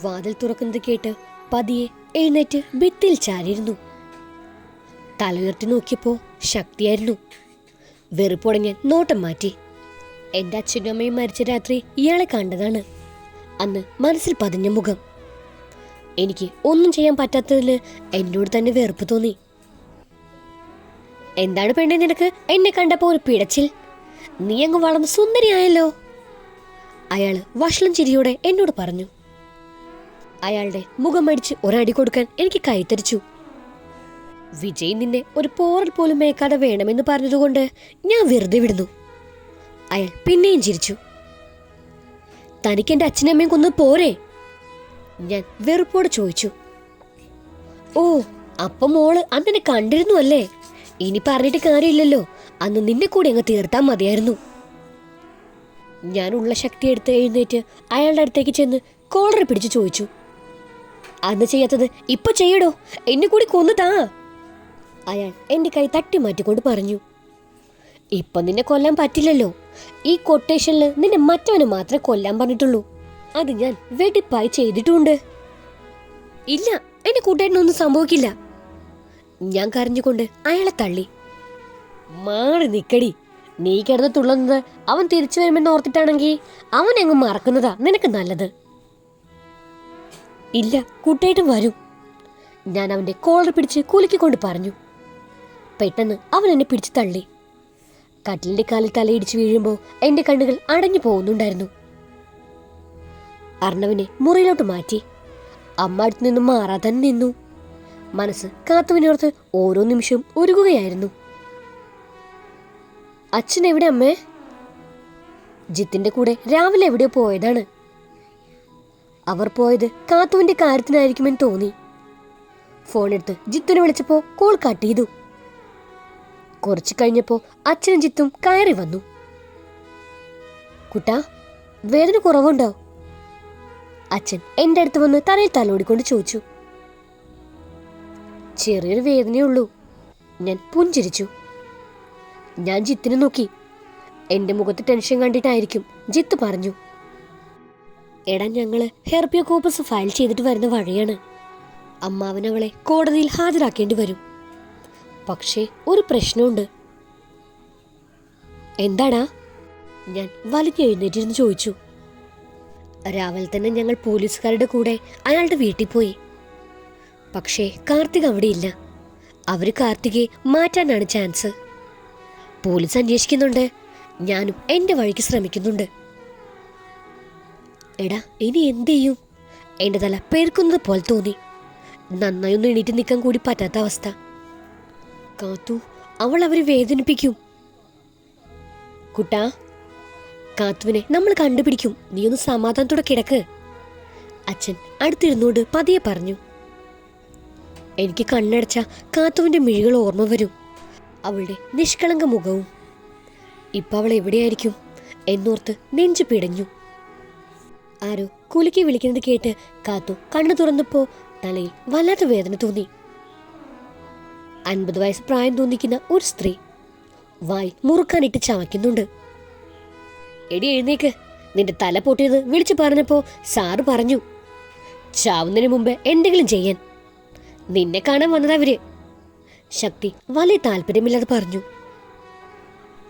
വാതിൽ തുറക്കുന്നത് കേട്ട് പതിയെ എഴുന്നേറ്റ് ഭിത്തിയിൽ ചാരിയിരുന്നു. തലയുയർത്തി നോക്കിയപ്പോ ശക്തിയായിരുന്നു. വെറുപ്പുടങ്ങാൻ നോട്ടം മാറ്റി. എന്റെ അച്ഛനും അമ്മയും മരിച്ച രാത്രി ഇയാളെ കണ്ടതാണ്. അന്ന് മനസ്സിൽ പതിഞ്ഞ മുഖം. എനിക്ക് ഒന്നും ചെയ്യാൻ പറ്റാത്തതിൽ എന്നോട് തന്നെ വെറുപ്പ് തോന്നി. എന്താണ് പെണ്ണെ നിനക്ക് എന്നെ കണ്ടപ്പോ ഒരു പിടച്ചിൽ? നീ അങ്ങ് വളർന്ന് സുന്ദരിയായല്ലോ. അയാള് വഷളം ചിരിയോടെ എന്നോട് പറഞ്ഞു. അയാളുടെ മുഖം അടിച്ച് ഒരടി കൊടുക്കാൻ എനിക്ക് കൈത്തരിച്ചു. വിജയ് നിന്നെ ഒരു പോറൽ പോലും മേക്കാതെ വേണമെന്ന് പറഞ്ഞതുകൊണ്ട് ഞാൻ വെറുതെ വിടുന്നു. അയാൾ പിന്നെയും ചിരിച്ചു. തനിക്ക് എന്റെ അച്ഛനമ്മയും കൊന്ന് പോരെ? ഞാൻ വെറുപ്പോടെ ചോദിച്ചു. ഓ, അപ്പൊ മോള് അന്നെ കണ്ടിരുന്നു അല്ലേ? ഇനി പറഞ്ഞിട്ട് കാര്യമില്ലല്ലോ, അന്ന് നിന്നെ കൂടി അങ്ങ് തീർത്താൻ മതിയായിരുന്നു. ഞാൻ ഉള്ള ശക്തി എടുത്ത് എഴുന്നേറ്റ് അയാളുടെ അടുത്തേക്ക് ചെന്ന് കോളറെ പിടിച്ചു ചോദിച്ചു. അന്ന് ചെയ്യാത്തത് ഇപ്പൊ ചെയ്യടോ, എന്നെ കൂടി കൊന്നുതാ. അയാൾ എന്റെ കൈ തട്ടി മാറ്റിക്കൊണ്ട് പറഞ്ഞു. ഇപ്പൊ നിന്നെ കൊല്ലാൻ പറ്റില്ലല്ലോ. ഈ കൊട്ടേഷനിൽ നിന്നെ മറ്റവന് മാത്രമേ കൊല്ലാൻ പറഞ്ഞിട്ടുള്ളൂ. അത് ഞാൻ വെടിപ്പായി ചെയ്തിട്ടുണ്ട്. ഇല്ല, എന്റെ കൂട്ടുകാരനൊന്നും സംഭവിക്കില്ല. ഞാൻ കരഞ്ഞുകൊണ്ട് അയാളെ തള്ളി. മാറി നിക്കടി. നീ കിടന്ന് തുള്ളുന്നത് അവൻ തിരിച്ചു വരുമെന്ന് ഓർത്തിട്ടാണെങ്കിൽ അവൻ അങ്ങ് മറക്കുന്നതാ നിനക്ക് നല്ലത്. ഇല്ല, കൂട്ടായിട്ടും വരും. ഞാൻ അവന്റെ കോളർ പിടിച്ച് കുലുക്കിക്കൊണ്ട് പറഞ്ഞു. പെട്ടെന്ന് അവൻ എന്നെ പിടിച്ച് തള്ളി. കട്ടിലിന്റെ കാലിൽ തലയിടിച്ച് വീഴുമ്പോൾ എന്റെ കണ്ണുകൾ അടഞ്ഞു പോകുന്നുണ്ടായിരുന്നു. അർണവിനെ മുറിയിലോട്ട് മാറ്റി. അമ്മ അടുത്ത് നിന്നും മാറാതെ തന്നെ നിന്നു. മനസ്സ് കാത്തുവിനോർത്ത് ഓരോ നിമിഷവും ഉരുകുകയായിരുന്നു. അച്ഛൻ എവിടെ അമ്മേ? ജിത്തിന്റെ കൂടെ രാവിലെ എവിടെയോ പോയതാണ്. അവർ പോയത് കാത്തുവിന്റെ കാര്യത്തിനായിരിക്കുമെന്ന് തോന്നി. ഫോണെടുത്ത് ജിത്തിനെ വിളിച്ചപ്പോ കോൾ കട്ട് ചെയ്തു. കുറച്ചു കഴിഞ്ഞപ്പോ അച്ഛനും ജിത്തും കയറി വന്നു. കുട്ടാ, വേദന കുറവുണ്ടോ? അച്ഛൻ എന്റെ അടുത്ത് വന്ന് തലയിൽ തലോടിക്കൊണ്ട് ചോദിച്ചു. ചെറിയൊരു വേദനയുള്ളൂ. ഞാൻ പുഞ്ചിരിച്ചു. ഞാൻ ജിത്തിനെ നോക്കി. എന്റെ മുഖത്ത് ടെൻഷൻ കണ്ടിട്ടായിരിക്കും ജിത്ത് പറഞ്ഞു. എടാ, ഞങ്ങള് ഹെർപ്പിയോ കോപ്പസ് ഫയൽ ചെയ്തിട്ട് വരുന്ന വഴിയാണ്. അമ്മാവൻ അവളെ കോടതിയിൽ ഹാജരാക്കേണ്ടി വരും. പക്ഷേ ഒരു പ്രശ്നമുണ്ട്. എന്താടാ? ഞാൻ വലിഞ്ഞെഴുന്നേറ്റിരുന്ന് ചോദിച്ചു. രാവിലെ തന്നെ ഞങ്ങൾ പോലീസുകാരുടെ കൂടെ അയാളുടെ വീട്ടിൽ പോയി. പക്ഷേ കാർത്തിക് അവിടെയില്ല. അവര് കാർത്തികയെ മാറ്റാനാണ് ചാൻസ്. പോലീസ് അന്വേഷിക്കുന്നുണ്ട്. ഞാനും എന്റെ വഴിക്ക് ശ്രമിക്കുന്നുണ്ട്. എടാ, ഇനി എന്ത് ചെയ്യും? എന്റെ തല പെരുക്കുന്നത് പോലെ തോന്നി. നന്നായി ഒന്ന് എണീറ്റ് നിൽക്കാൻ കൂടി പറ്റാത്ത അവസ്ഥ. കാത്തു, അവൾ അവരെ വേദനിപ്പിക്കും. കുട്ടാ, കാത്തുവിനെ നമ്മൾ കണ്ടുപിടിക്കും. നീ ഒന്ന് സമാധാനത്തോടെ കിടക്ക്. അച്ഛൻ അടുത്തിരുന്നോണ്ട് പതിയെ പറഞ്ഞു. എനിക്ക് കണ്ണടച്ച കാത്തുവിന്റെ മിഴികൾ ഓർമ്മ വരും. അവളുടെ നിഷ്കളങ്ക മുഖവും. ഇപ്പൊ അവൾ എവിടെയായിരിക്കും എന്നോർത്ത് നെഞ്ചു പിടഞ്ഞു. ആരോ കുലുക്കി വിളിക്കുന്നത് കേട്ട് കാത്തു കണ്ണു തുറന്നപ്പോ തലയിൽ വല്ലാത്ത വേദന തോന്നി. 50 വയസ്സ് പ്രായം തോന്നിക്കുന്ന ഒരു സ്ത്രീ വായി മുറുക്കാനിട്ട് ചവയ്ക്കുന്നുണ്ട്. എടി, എഴുന്നേക്ക്. നിന്റെ തല പൊട്ടിയത് വിളിച്ചു പറഞ്ഞപ്പോ സാറ് പറഞ്ഞു ചാവുന്നതിന് മുമ്പ് എന്തെങ്കിലും ചെയ്യാൻ. നിന്നെ കാണാൻ വന്നതവര്. ശക്തി വലിയ താല്പര്യമില്ലാതെ പറഞ്ഞു.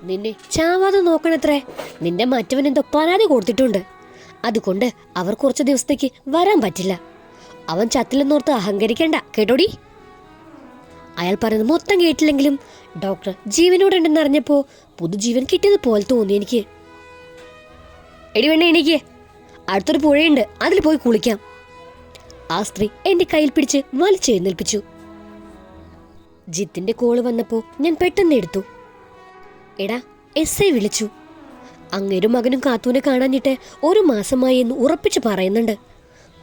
നിന്നെ ചാവാതെ നോക്കണത്രേ. നിന്റെ മറ്റവനെന്തോ പരാതി കൊടുത്തിട്ടുണ്ട്. അതുകൊണ്ട് അവർ കുറച്ച് ദിവസത്തേക്ക് വരാൻ പറ്റില്ല. അവൻ ചത്തില്ലെന്നോർത്ത് അഹങ്കരിക്കണ്ട കേട്ടോടി. അയാൾ പറയുന്നത് മൊത്തം കേട്ടില്ലെങ്കിലും ഡോക്ടർ ജീവനോടെ ഉണ്ടെന്ന് അറിഞ്ഞപ്പോ പുതുജീവൻ കിട്ടിയത് പോലെ തോന്നി എനിക്ക്. എടി വേണ്ട, എനിക്ക് അടുത്തൊരു പുഴയുണ്ട്, അതിൽ പോയി കുളിക്കാം. ആ സ്ത്രീ എന്റെ കയ്യിൽ പിടിച്ച് വലിച്ചെഴുന്നേൽപ്പിച്ചു. ജിത്തിന്റെ കോള് വന്നപ്പോ ഞാൻ പെട്ടെന്ന് എടുത്തു. എടാ, എസ് ഐ വിളിച്ചു. അങ്ങേരും മകനും കാത്തുവിനെ കാണാഞ്ഞിട്ട് 1 മാസമായി എന്ന് ഉറപ്പിച്ച് പറയുന്നുണ്ട്.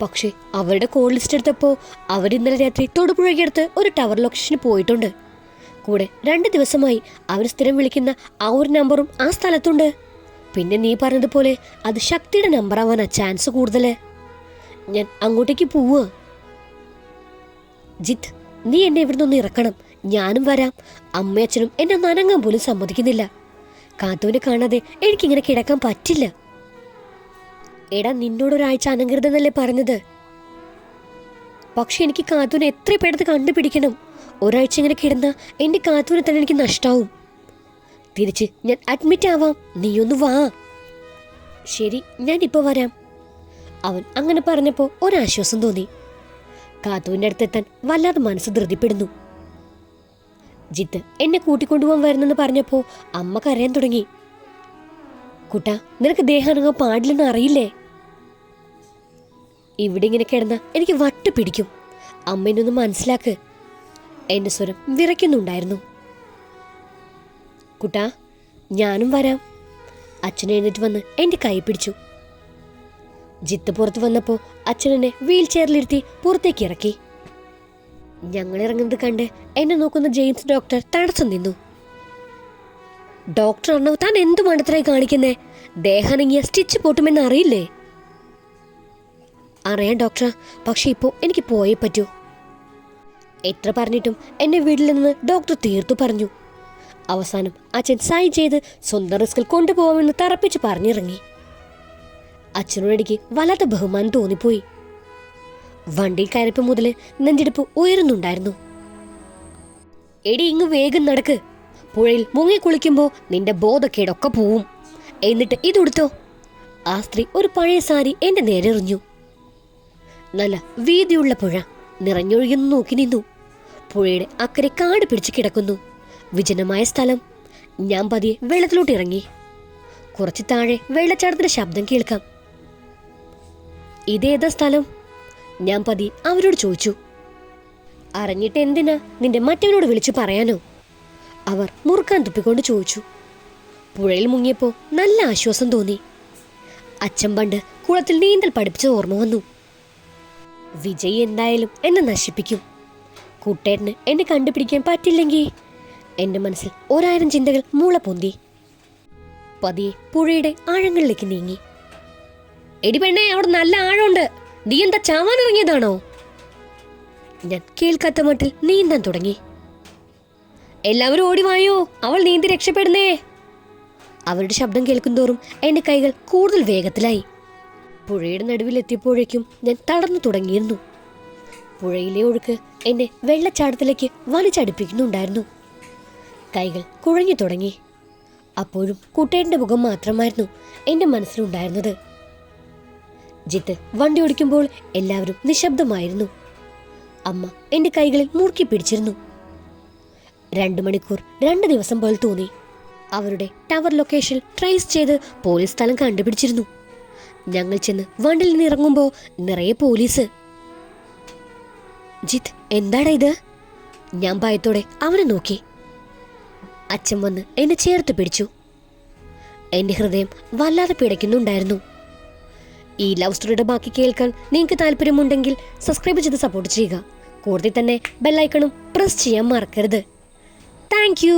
പക്ഷെ അവരുടെ കോൾ ലിസ്റ്റ് എടുത്തപ്പോ അവരിന്നലെ രാത്രി തൊടുപുഴയ്ക്കടുത്ത് ഒരു ടവർ ലൊക്കേഷന് പോയിട്ടുണ്ട്. കൂടെ 2 ദിവസമായി അവർ സ്ഥിരം വിളിക്കുന്ന ആ ഒരു നമ്പറും ആ സ്ഥലത്തുണ്ട്. പിന്നെ നീ പറഞ്ഞതുപോലെ അത് ശക്തിയുടെ നമ്പർ ആവാനാ ചാൻസ് കൂടുതല്. ഞാൻ അങ്ങോട്ടേക്ക് പോവുക. ജിത്ത്, നീ എന്നെ ഇവിടെ നിന്ന് ഇറക്കണം. ഞാനും വരാം. അമ്മയച്ഛനും എന്നെ നനങ്ങാൻ പോലും സമ്മതിക്കുന്നില്ല. കാത്തുവിനെ കാണാതെ എനിക്കിങ്ങനെ കിടക്കാൻ പറ്റില്ല. എടാ, നിന്നോടൊരാഴ്ച അനങ്കരുതെന്നല്ലേ പറഞ്ഞത്? പക്ഷെ എനിക്ക് കാത്തൂനെ എത്ര പെട്ടെന്ന് കണ്ടുപിടിക്കണം. ഒരാഴ്ച ഇങ്ങനെ കിടന്ന എൻ്റെ കാത്തൂനെ തന്നെ എനിക്ക് നഷ്ടാവും. തിരിച്ച് ഞാൻ അഡ്മിറ്റ് ആവാം, നീയൊന്ന് വാ. ശരി, ഞാനിപ്പോൾ വരാം. അവൻ അങ്ങനെ പറഞ്ഞപ്പോൾ ഒരാശ്വാസം തോന്നി. കാത്തുവിൻ്റെ അടുത്തെത്താൻ വല്ലാതെ മനസ്സ് ധൃതിപ്പെടുന്നു. ജിത്ത് എന്നെ കൂട്ടിക്കൊണ്ടുപോകാൻ വരുന്നെന്ന് പറഞ്ഞപ്പോൾ അമ്മ കരയാൻ തുടങ്ങി. കുട്ടാ, നിനക്ക് ദേഹാനങ്ങാൻ പാടില്ലെന്ന് അറിയില്ലേ? ഇവിടെ ഇങ്ങനെ കിടന്ന എനിക്ക് വട്ട് പിടിക്കും. അമ്മേനൊന്ന് മനസ്സിലാക്ക്. എൻ്റെ സ്വരം വിറയ്ക്കുന്നുണ്ടായിരുന്നു. കുട്ടാ, ഞാനും വരാം. അച്ഛൻ എഴുന്നേറ്റ് വന്ന് എൻ്റെ കൈ പിടിച്ചു. ജിത്ത് പുറത്ത് വന്നപ്പോൾ അച്ഛനെന്നെ വീൽ ചെയറിലിരുത്തി പുറത്തേക്ക് ഇറക്കി. ഞങ്ങൾ ഇറങ്ങുന്നത് കണ്ട് എന്നെ നോക്കുന്ന ജെയിംസ് ഡോക്ടർ തടസ്സം നിന്നു. ഡോക്ടർ അണ്ണ, താൻ എന്തു മണ്ടത്തരായി കാണിക്കുന്നേ? ദേഹാനങ്ങിയ സ്റ്റിച്ച് പൊട്ടുമെന്ന് അറിയില്ലേ? അറിയാം ഡോക്ടർ, പക്ഷെ ഇപ്പോൾ എനിക്ക് പോയേ പറ്റൂ. എത്ര പറഞ്ഞിട്ടും എന്നെ വീട്ടിൽ നിന്ന് ഡോക്ടർ തീർത്തു പറഞ്ഞു. അവസാനം അച്ഛൻ സൈൻ ചെയ്ത് സ്വന്തം റിസ്കിൽ കൊണ്ടുപോകാമെന്ന് തറപ്പിച്ച് പറഞ്ഞിറങ്ങി. അച്ഛനോടെനിക്ക് വല്ലാത്ത ബഹുമാനം തോന്നിപ്പോയി. വണ്ടിയിൽ കയറിയപ്പോൾ മുതൽ നെഞ്ചിടിപ്പ് ഉയരുന്നുണ്ടായിരുന്നു. എടി, ഇങ്ങ് വേഗം നടക്ക്. പുഴയിൽ മുങ്ങി കുളിക്കുമ്പോൾ നിന്റെ ബോധക്കേടൊക്കെ പോവും. എന്നിട്ട് ഇതെടുത്തോ. ആ സ്ത്രീ ഒരു പഴയ സാരി എൻ്റെ നേരെ എറിഞ്ഞു. നല്ല വീതിയുള്ള പുഴ നിറഞ്ഞൊഴുകുന്നു നോക്കി നിന്നു. പുഴയുടെ അക്കരെ കാട് പിടിച്ച് കിടക്കുന്നു. വിജനമായ സ്ഥലം. ഞാൻ പതിയെ വെള്ളത്തിലോട്ട് ഇറങ്ങി. കുറച്ച് താഴെ വെള്ളച്ചാട്ടത്തിന്റെ ശബ്ദം കേൾക്കാം. ഇതേതാ സ്ഥലം? ഞാൻ പതിയെ അവരോട് ചോദിച്ചു. അറിഞ്ഞിട്ട് എന്തിനാ? നിന്റെ മറ്റവനോട് വിളിച്ചു പറയാനോ? അവർ മുറുക്കാൻ തുപ്പിക്കൊണ്ട് ചോദിച്ചു. പുഴയിൽ മുങ്ങിയപ്പോൾ നല്ല ആശ്വാസം തോന്നി. അച്ഛൻ പണ്ട് കുളത്തിൽ നീന്തൽ പഠിപ്പിച്ച ഓർമ്മ വന്നു. വിജയ് എന്തായാലും എന്നെ നശിപ്പിക്കും. കൂട്ടേട്ടന് എന്നെ കണ്ടുപിടിക്കാൻ പറ്റില്ലെങ്കിൽ എൻ്റെ മനസ്സിൽ 1000 ചിന്തകൾ മൂള പൊന്തി. പതിയെ പുഴയുടെ ആഴങ്ങളിലേക്ക് നീങ്ങി. എടി പെണ്ണേ, അവിടെ നല്ല ആഴമുണ്ട്. നീ എന്താ ചാവാൻ ഇറങ്ങിയതാണോ? ഞാൻ കേൾക്കാത്ത മട്ടിൽ നീന്താൻ തുടങ്ങി. എല്ലാവരും ഓടിവായോ, അവൾ നീന്തി രക്ഷപ്പെടുന്നേ. അവരുടെ ശബ്ദം കേൾക്കുന്തോറും എൻ്റെ കൈകൾ കൂടുതൽ വേഗത്തിലായി. പുഴയുടെ നടുവിലെത്തിയപ്പോഴേക്കും ഞാൻ തടർന്നു തുടങ്ങിയിരുന്നു. പുഴയിലെ ഒഴുക്ക് എന്നെ വെള്ളച്ചാട്ടത്തിലേക്ക് വലിച്ചടുപ്പിക്കുന്നുണ്ടായിരുന്നു. കൈകൾ കുഴഞ്ഞു തുടങ്ങി. അപ്പോഴും കുട്ടേട്ടൻ്റെ മുഖം മാത്രമായിരുന്നു എൻ്റെ മനസ്സിലുണ്ടായിരുന്നത്. ജിത്ത് വണ്ടി ഓടിക്കുമ്പോൾ എല്ലാവരും നിശബ്ദമായിരുന്നു. അമ്മ എൻ്റെ കൈകളിൽ മുറുക്കി പിടിച്ചിരുന്നു. 2 മണിക്കൂർ 2 ദിവസം പോലെ തോന്നി. അവരുടെ ടവർ ലൊക്കേഷൻ ട്രേസ് ചെയ്ത് പോലീസ് സ്ഥലം കണ്ടുപിടിച്ചിരുന്നു. ഞങ്ങൾ ചെന്ന് വണ്ടിയിൽ നിന്ന് ഇറങ്ങുമ്പോൾ നിറയെ പോലീസ്. ജിത്ത്, എന്താടാ ഇത്? ഞാൻ ഭയത്തോടെ അവനെ നോക്കി. അച്ഛൻ വന്ന് എന്നെ ചേർത്ത് പിടിച്ചു. എൻ്റെ ഹൃദയം വല്ലാതെ പിടയ്ക്കുന്നുണ്ടായിരുന്നു. ഈ ലവ് സ്റ്റോറിയുടെ ബാക്കി കേൾക്കാൻ നിങ്ങൾക്ക് താല്പര്യമുണ്ടെങ്കിൽ സബ്സ്ക്രൈബ് ചെയ്ത് സപ്പോർട്ട് ചെയ്യുക. കൂടുതൽ തന്നെ ബെല്ലൈക്കണും പ്രസ് ചെയ്യാൻ മറക്കരുത്. Thank you.